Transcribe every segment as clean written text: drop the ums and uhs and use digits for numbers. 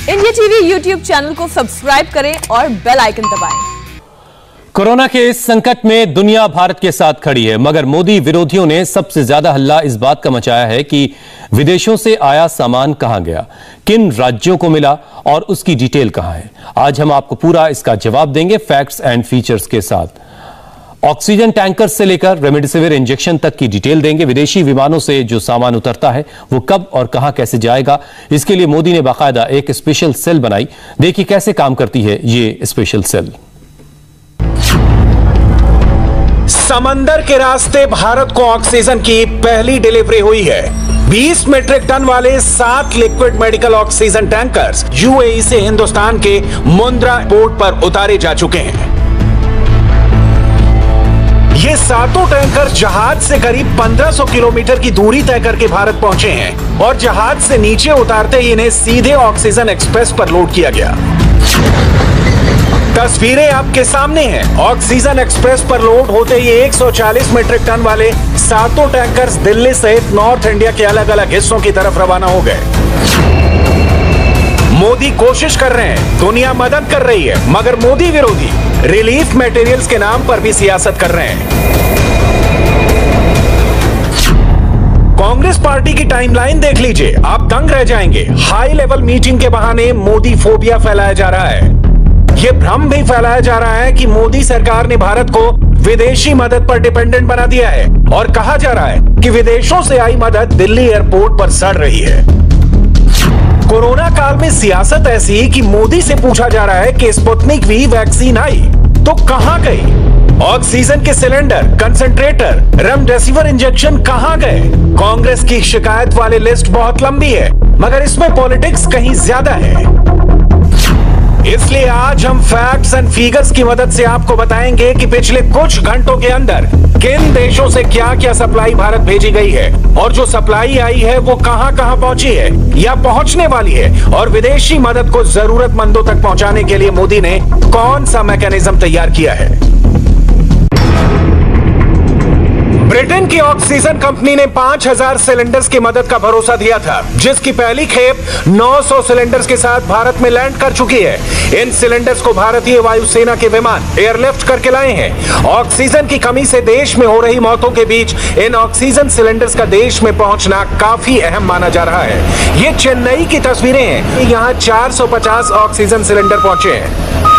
India TV YouTube channel को subscribe करें और बेल आइकन दबाएं। कोरोना के इस संकट में दुनिया भारत के साथ खड़ी है, मगर मोदी विरोधियों ने सबसे ज्यादा हल्ला इस बात का मचाया है कि विदेशों से आया सामान कहां गया, किन राज्यों को मिला और उसकी डिटेल कहां है। आज हम आपको पूरा इसका जवाब देंगे फैक्ट्स एंड फीचर्स के साथ। ऑक्सीजन टैंकर से लेकर रेमडेसिविर इंजेक्शन तक की डिटेल देंगे। विदेशी विमानों से जो सामान उतरता है वो कब और कहां कैसे जाएगा, इसके लिए मोदी ने बाकायदा एक स्पेशल सेल बनाई। देखिए कैसे काम करती है ये स्पेशल सेल। समंदर के रास्ते भारत को ऑक्सीजन की पहली डिलीवरी हुई है। 20 मीट्रिक टन वाले 7 liquid medical oxygen tankers UAE से हिंदुस्तान के मुंद्रा पोर्ट पर उतारे जा चुके हैं। ये सातों टैंकर जहाज से करीब 1500 किलोमीटर की दूरी तय करके भारत पहुंचे हैं और जहाज से नीचे उतारते ही इन्हें सीधे ऑक्सीजन एक्सप्रेस पर लोड किया गया। तस्वीरें आपके सामने हैं। ऑक्सीजन एक्सप्रेस पर लोड होते ही 140 मीट्रिक टन वाले सातों टैंकर्स दिल्ली सहित नॉर्थ इंडिया के अलग अलग हिस्सों की तरफ रवाना हो गए। मोदी कोशिश कर रहे हैं, दुनिया मदद कर रही है, मगर मोदी विरोधी रिलीफ मटेरियल्स के नाम पर भी सियासत कर रहे हैं। कांग्रेस पार्टी की टाइमलाइन देख लीजिए, आप दंग रह जाएंगे। हाई लेवल मीटिंग के बहाने मोदी फोबिया फैलाया जा रहा है। यह भ्रम भी फैलाया जा रहा है कि मोदी सरकार ने भारत को विदेशी मदद पर डिपेंडेंट बना दिया है और कहा जा रहा है कि विदेशों से आई मदद दिल्ली एयरपोर्ट पर सड़ रही है। कोरोना काल में सियासत ऐसी कि मोदी से पूछा जा रहा है कि स्पुतनिक वी वैक्सीन आई तो कहां गई? ऑक्सीजन के सिलेंडर, कंसंट्रेटर, रेमडेसिविर इंजेक्शन कहां गए? कांग्रेस की शिकायत वाली लिस्ट बहुत लंबी है, मगर इसमें पॉलिटिक्स कहीं ज्यादा है। इसलिए आज हम फैक्ट्स एंड फिगर्स की मदद से आपको बताएंगे कि पिछले कुछ घंटों के अंदर किन देशों से क्या क्या सप्लाई भारत भेजी गई है और जो सप्लाई आई है वो कहां कहां पहुंची है या पहुंचने वाली है, और विदेशी मदद को जरूरतमंदों तक पहुंचाने के लिए मोदी ने कौन सा मैकेनिज्म तैयार किया है। ब्रिटेन की ऑक्सीजन कंपनी ने 5000 सिलेंडर्स की मदद का भरोसा दिया था, जिसकी पहली खेप 900 सिलेंडर्स के साथ भारत में लैंड कर चुकी है। इन सिलेंडर्स को भारतीय वायुसेना के विमान एयरलिफ्ट करके लाए हैं। ऑक्सीजन की कमी से देश में हो रही मौतों के बीच इन ऑक्सीजन सिलेंडर्स का देश में पहुंचना काफी अहम माना जा रहा है। ये चेन्नई की तस्वीरें हैं। यहाँ 450 ऑक्सीजन सिलेंडर पहुंचे हैं।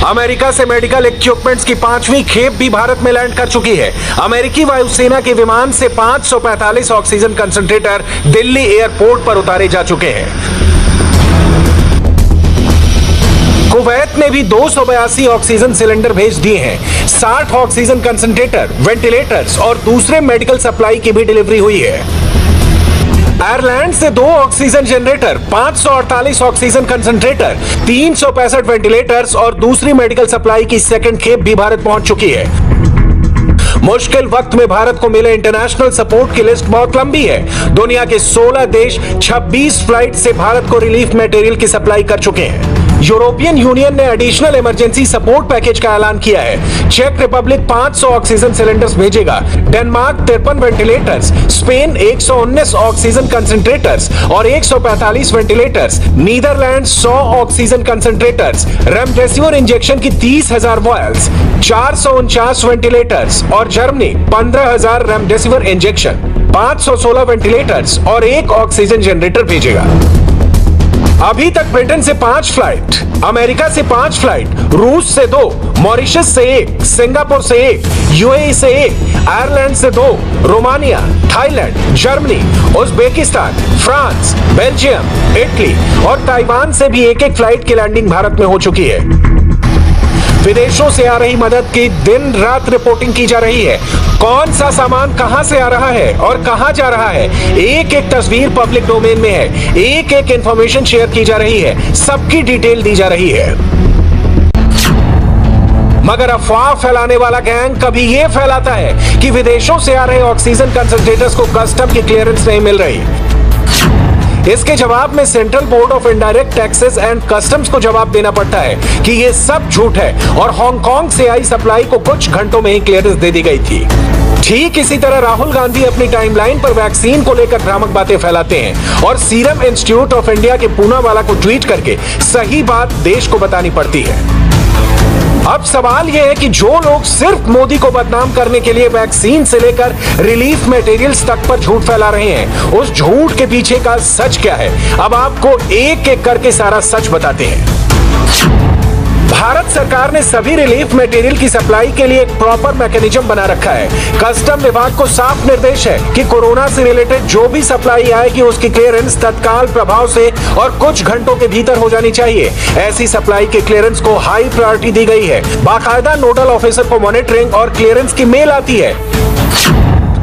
अमेरिका से मेडिकल इक्विपमेंट्स की 5वीं खेप भी भारत में लैंड कर चुकी है। अमेरिकी वायुसेना के विमान से 545 ऑक्सीजन कंसंट्रेटर दिल्ली एयरपोर्ट पर उतारे जा चुके हैं। कुवैत ने भी 282 ऑक्सीजन सिलेंडर भेज दिए हैं। 60 ऑक्सीजन कंसंट्रेटर, वेंटिलेटर्स और दूसरे मेडिकल सप्लाई की भी डिलीवरी हुई है। आयरलैंड से 2 oxygen generator, 548 oxygen concentrator, 365 ventilators और दूसरी मेडिकल सप्लाई की सेकंड खेप भी भारत पहुंच चुकी है। मुश्किल वक्त में भारत को मिले इंटरनेशनल सपोर्ट की लिस्ट बहुत लंबी है। दुनिया के 16 देश 26 फ्लाइट से भारत को रिलीफ मटेरियल की सप्लाई कर चुके हैं। यूरोपियन यूनियन ने एडिशनल इमरजेंसी सपोर्ट पैकेज का ऐलान किया है। चेक रिपब्लिक 500 ऑक्सीजन सिलेंडर्स भेजेगा। Denmark 53 ventilators, Spain 119 oxygen concentrators और 145 ventilators, Netherlands 100 oxygen concentrators, remdesivir injection की 30,000 वॉयल्स, 449 वेंटिलेटर्स और जर्मनी 15,000 रेमडेसिविर इंजेक्शन, 516 वेंटिलेटर्स और 1 ऑक्सीजन जनरेटर भेजेगा। अभी तक ब्रिटेन से 5 फ्लाइट, अमेरिका से 5 फ्लाइट, रूस से 2, मॉरिशस से 1, सिंगापुर से 1, यूएई से 1, आयरलैंड से 2, Romania, Thailand, Germany, Uzbekistan, France, Belgium, Italy और ताइवान से भी एक फ्लाइट की लैंडिंग भारत में हो चुकी है। विदेशों से आ रही मदद की दिन रात रिपोर्टिंग की जा रही है। कौन सा सामान कहां से आ रहा है और कहां जा रहा है, एक एक तस्वीर पब्लिक डोमेन में है। एक एक इंफॉर्मेशन शेयर की जा रही है, सबकी डिटेल दी जा रही है। मगर अफवाह फैलाने वाला गैंग कभी यह फैलाता है कि विदेशों से आ रहे ऑक्सीजन कंसंट्रेटर्स को कस्टम की क्लियरेंस नहीं मिल रही। इसके जवाब में central board of indirect taxes and customs को जवाब देना पड़ता है कि यह सब झूठ है और हांगकांग से आई सप्लाई को कुछ घंटों में ही क्लियरेंस दे दी गई थी। ठीक इसी तरह राहुल गांधी अपनी टाइमलाइन पर वैक्सीन को लेकर भ्रामक बातें फैलाते हैं और सीरम इंस्टीट्यूट ऑफ इंडिया के पूनावाला को ट्वीट करके सही बात देश को बतानी पड़ती है। अब सवाल यह है कि जो लोग सिर्फ मोदी को बदनाम करने के लिए वैक्सीन से लेकर रिलीफ मटेरियल्स तक पर झूठ फैला रहे हैं, उस झूठ के पीछे का सच क्या है, अब आपको एक एक करके सारा सच बताते हैं। भारत सरकार ने सभी रिलीफ मटेरियल की सप्लाई के लिए एक प्रॉपर मैकेनिज्म बना रखा है। कस्टम विभाग को साफ निर्देश है कि कोरोना से रिलेटेड जो भी सप्लाई आएगी उसकी क्लियरेंस तत्काल प्रभाव से और कुछ घंटों के भीतर हो जानी चाहिए। ऐसी सप्लाई के क्लियरेंस को हाई प्रायोरिटी दी गई है। बाकायदा नोडल ऑफिसर को मॉनिटरिंग और क्लियरेंस की मेल आती है।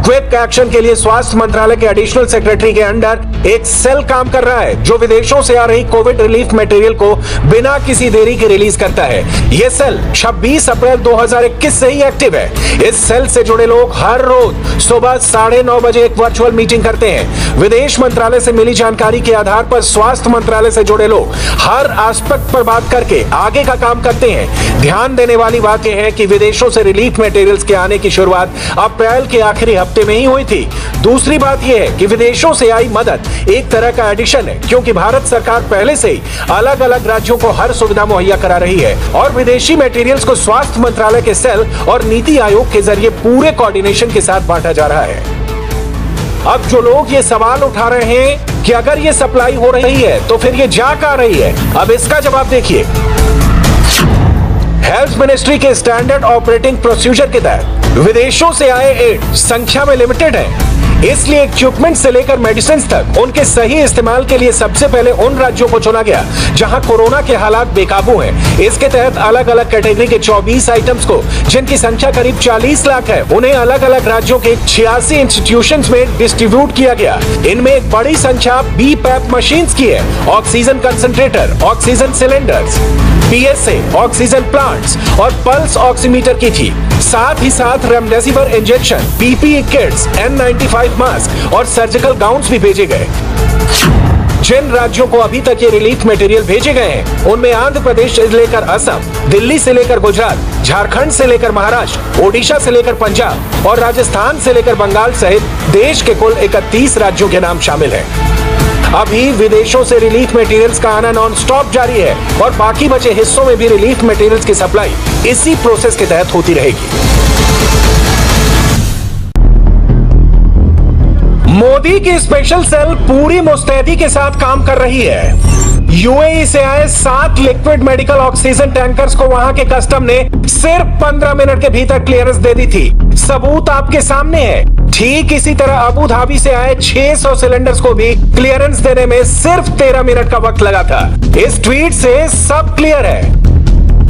क्विक एक्शन के लिए स्वास्थ्य मंत्रालय के एडिशनल सेक्रेटरी के अंडर एक सेल काम कर रहा है जो विदेशों से आ रही कोविड रिलीफ मटेरियल को बिना किसी देरी के रिलीज करता है। यह सेल 26 अप्रैल 2021 से ही एक्टिव है। इस सेल से जुड़े लोग हर रोज सुबह 9:30 बजे एक वर्चुअल मीटिंग करते हैं। विदेश मंत्रालय से मिली जानकारी के आधार पर स्वास्थ्य मंत्रालय से जुड़े लोग हर एस्पेक्ट पर बात करके आगे का काम करते हैं। ध्यान देने वाली बात यह है कि विदेशों से रिलीफ मटेरियल्स के आने की शुरुआत अप्रैल के आखिरी हफ्ते में ही हुई थी। दूसरी बात यह है कि विदेशों से आई मदद एक तरह का एडिशन है, क्योंकि भारत सरकार पहले से ही अलग अलग राज्यों को हर सुविधा मुहैया करा रही है और विदेशी मटेरियल्स को स्वास्थ्य मंत्रालय के सेल और नीति आयोग के जरिए पूरे कोऑर्डिनेशन के साथ बांटा जा रहा है। अब जो लोग ये सवाल उठा रहे हैं कि अगर ये सप्लाई हो रही है तो फिर ये जा कहां रही है, अब इसका जवाब देखिए। हेल्थ मिनिस्ट्री के स्टैंडर्ड ऑपरेटिंग प्रोसीजर के तहत विदेशों से आए एड संख्या में लिमिटेड है, इसलिए इक्विपमेंट से लेकर मेडिसिन तक उनके सही इस्तेमाल के लिए सबसे पहले उन राज्यों को चुना गया जहां कोरोना के हालात बेकाबू हैं। इसके तहत अलग अलग कैटेगरी के 24 आइटम्स को, जिनकी संख्या करीब 40 लाख है, उन्हें अलग अलग राज्यों के 86 इंस्टीट्यूशंस में डिस्ट्रीब्यूट किया गया। इनमें एक बड़ी संख्या BPAP मशीन्स की है, oxygen concentrator, oxygen cylinders, PSA, oxygen plants और पल्स ऑक्सीमीटर की थी। साथ ही साथ remdesivir injection, PPE kits, N95 mask और सर्जिकल गाउन्स भी भेजे गए। जिन राज्यों को अभी तक ये रिलीफ मटेरियल भेजे गए हैं उनमें आंध्र प्रदेश से लेकर असम, दिल्ली से लेकर गुजरात, झारखंड से लेकर महाराष्ट्र, ओडिशा से लेकर पंजाब और राजस्थान से लेकर बंगाल सहित देश के कुल 31 राज्यों के नाम शामिल हैं। अभी विदेशों से रिलीफ मटेरियल्स का आना नॉन स्टॉप जारी है और बाकी बचे हिस्सों में भी रिलीफ मटेरियल्स की सप्लाई इसी प्रोसेस के तहत होती रहेगी। मोदी की स्पेशल सेल पूरी मुस्तैदी के साथ काम कर रही है। यूएई से आए 7 लिक्विड मेडिकल ऑक्सीजन टैंकर्स को वहां के कस्टम ने सिर्फ 15 मिनट के भीतर क्लियरेंस दे दी थी। सबूत आपके सामने है। ठीक इसी तरह अबू धाबी से आए 600 सिलेंडर्स को भी क्लियरेंस देने में सिर्फ 13 मिनट का वक्त लगा था। इस ट्वीट से सब क्लियर है।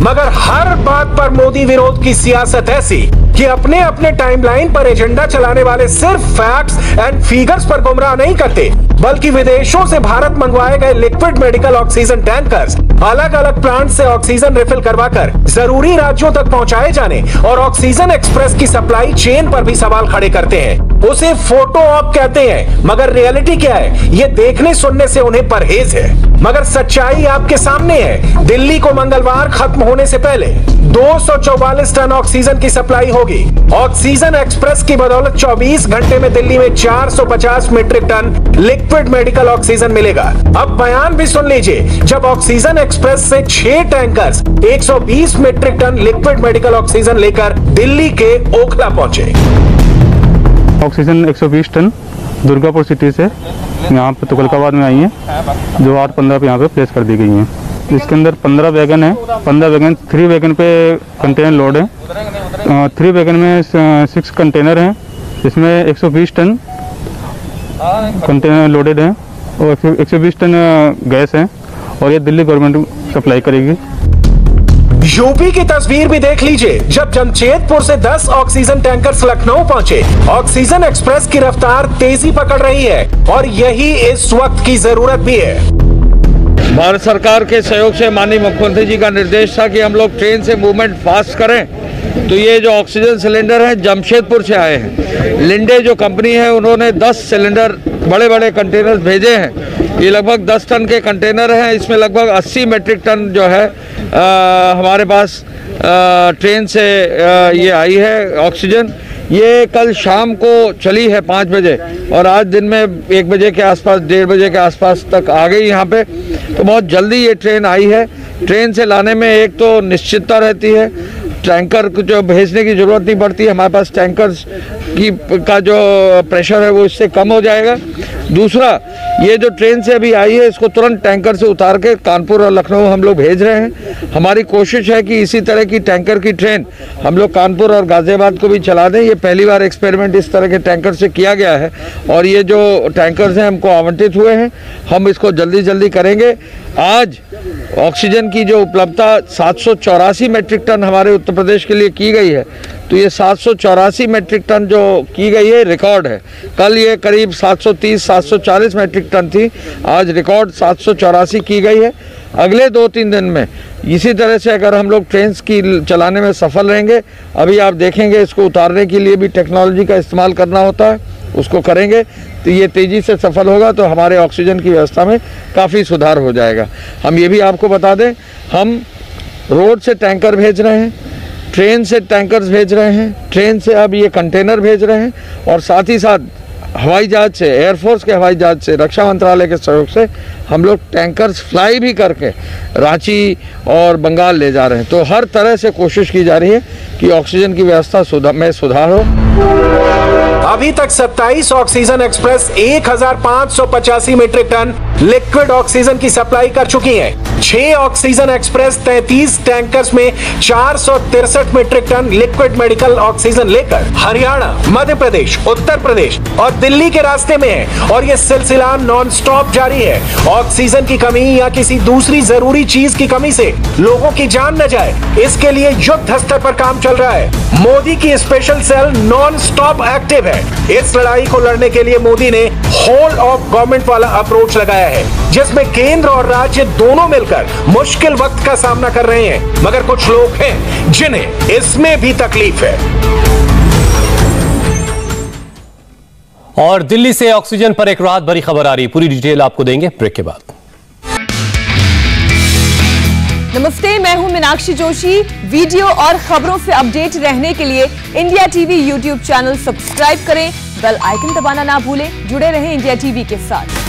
मगर हर बात पर मोदी विरोध की सियासत ऐसी कि अपने अपने टाइमलाइन पर एजेंडा चलाने वाले सिर्फ फैक्ट्स एंड फिगर्स पर गुमराह नहीं करते, बल्कि विदेशों से भारत मंगवाए गए लिक्विड मेडिकल ऑक्सीजन टैंकर्स अलग अलग प्लांट से ऑक्सीजन रिफिल करवाकर जरूरी राज्यों तक पहुंचाए जाने और ऑक्सीजन एक्सप्रेस की सप्लाई चेन पर भी सवाल खड़े करते हैं। उसे फोटो ऑप कहते हैं, मगर रियलिटी क्या है ये देखने सुनने से उन्हें परहेज है। मगर सच्चाई आपके सामने है। दिल्ली को मंगलवार खत्म होने से पहले 244 टन ऑक्सीजन की सप्लाई होगी। ऑक्सीजन एक्सप्रेस की बदौलत 24 घंटे में दिल्ली में 450 metric tonne liquid medical oxygen मिलेगा। अब बयान भी सुन लीजिए। जब ऑक्सीजन एक्सप्रेस से 6 tankers 120 metric tonne liquid medical oxygen लेकर दिल्ली के ओखला पहुंचे। ऑक्सीजन 120 टन दुर्गापुर सिटी से यहाँ पे तुगलकाबाद में आई है, जो 8-15 पे यहाँ पे प्लेस कर दी गई हैं। इसके अंदर 15 वैगन है। 15 वैगन, 3 वैगन पे कंटेनर लोड है। 3 वैगन में 6 कंटेनर हैं, इसमें 120 टन कंटेनर लोडेड है और 120 टन गैस है और ये दिल्ली गवर्नमेंट सप्लाई करेगी। यूपी की तस्वीर भी देख लीजिए। जब जमशेदपुर से 10 ऑक्सीजन टैंकर्स लखनऊ पहुंचे, ऑक्सीजन एक्सप्रेस की रफ्तार तेजी पकड़ रही है और यही इस वक्त की जरूरत भी है। भारत सरकार के सहयोग से माननीय मुख्यमंत्री जी का निर्देश था कि हम लोग ट्रेन से मूवमेंट फास्ट करें, तो ये जो ऑक्सीजन सिलेंडर हैं जमशेदपुर से आए हैं। लिंडे जो कंपनी है उन्होंने 10 सिलेंडर बड़े बड़े कंटेनर भेजे हैं। ये लगभग 10 टन के कंटेनर हैं। इसमें लगभग 80 मीट्रिक टन जो है हमारे पास ट्रेन से ये आई है ऑक्सीजन। ये कल शाम को चली है 5 बजे और आज दिन में 1 बजे के आसपास, 1:30 बजे के आसपास तक आ गई यहाँ पे। तो बहुत जल्दी ये ट्रेन आई है। ट्रेन से लाने में एक तो निश्चितता रहती है, टैंकर को जो भेजने की ज़रूरत नहीं पड़ती, हमारे पास टैंकर्स का जो प्रेशर है वो इससे कम हो जाएगा। दूसरा, ये जो ट्रेन से अभी आई है इसको तुरंत टैंकर से उतार के कानपुर और लखनऊ हम लोग भेज रहे हैं। हमारी कोशिश है कि इसी तरह की टैंकर की ट्रेन हम लोग कानपुर और गाज़ियाबाद को भी चला दें। ये पहली बार एक्सपेरिमेंट इस तरह के टैंकर से किया गया है और ये जो टैंकर्स हैं हमको आवंटित हुए हैं, हम इसको जल्दी करेंगे। आज ऑक्सीजन की जो उपलब्धता 784 मेट्रिक टन हमारे उत्तर प्रदेश के लिए की गई है, तो ये 784 मेट्रिक टन जो की गई है रिकॉर्ड है। कल ये करीब 730-740 मेट्रिक टन थी, आज रिकॉर्ड 784 की गई है। अगले 2-3 दिन में इसी तरह से अगर हम लोग ट्रेन की चलाने में सफल रहेंगे, अभी आप देखेंगे इसको उतारने के लिए भी टेक्नोलॉजी का इस्तेमाल करना होता है, उसको करेंगे तो ये तेज़ी से सफल होगा, तो हमारे ऑक्सीजन की व्यवस्था में काफ़ी सुधार हो जाएगा। हम ये भी आपको बता दें, हम रोड से टैंकर भेज रहे हैं, ट्रेन से टैंकर्स भेज रहे हैं, ट्रेन से अब ये कंटेनर भेज रहे हैं और साथ ही साथ हवाई जहाज से, एयरफोर्स के हवाई जहाज से, रक्षा मंत्रालय के सहयोग से हम लोग टैंकर्स फ्लाई भी करके रांची और बंगाल ले जा रहे हैं। तो हर तरह से कोशिश की जा रही है कि ऑक्सीजन की व्यवस्था में सुधार हो। अभी तक 27 oxygen express 1585 metric tonne liquid oxygen की सप्लाई कर चुकी हैं। 6 ऑक्सीजन एक्सप्रेस 33 टैंकर्स में 463 metric tonne liquid medical oxygen लेकर हरियाणा, मध्य प्रदेश, उत्तर प्रदेश और दिल्ली के रास्ते में है और यह सिलसिला नॉन स्टॉप जारी है। ऑक्सीजन की कमी या किसी दूसरी जरूरी चीज की कमी से लोगों की जान न जाए, इसके लिए युद्ध स्तर पर काम चल रहा है। मोदी की special cell non stop active है। इस लड़ाई को लड़ने के लिए मोदी ने होल ऑफ गवर्नमेंट वाला अप्रोच लगाया है, जिसमें केंद्र और राज्य दोनों मिलकर मुश्किल वक्त का सामना कर रहे हैं, मगर कुछ लोग हैं जिन्हें इसमें भी तकलीफ है। और दिल्ली से ऑक्सीजन पर एक राहत भरी खबर आ रही है, पूरी डिटेल आपको देंगे ब्रेक के बाद। नमस्ते, मैं हूं मीनाक्षी जोशी। वीडियो और खबरों से अपडेट रहने के लिए India TV YouTube channel subscribe करें, बेल आइकन दबाना ना भूलें। जुड़े रहें इंडिया टीवी के साथ।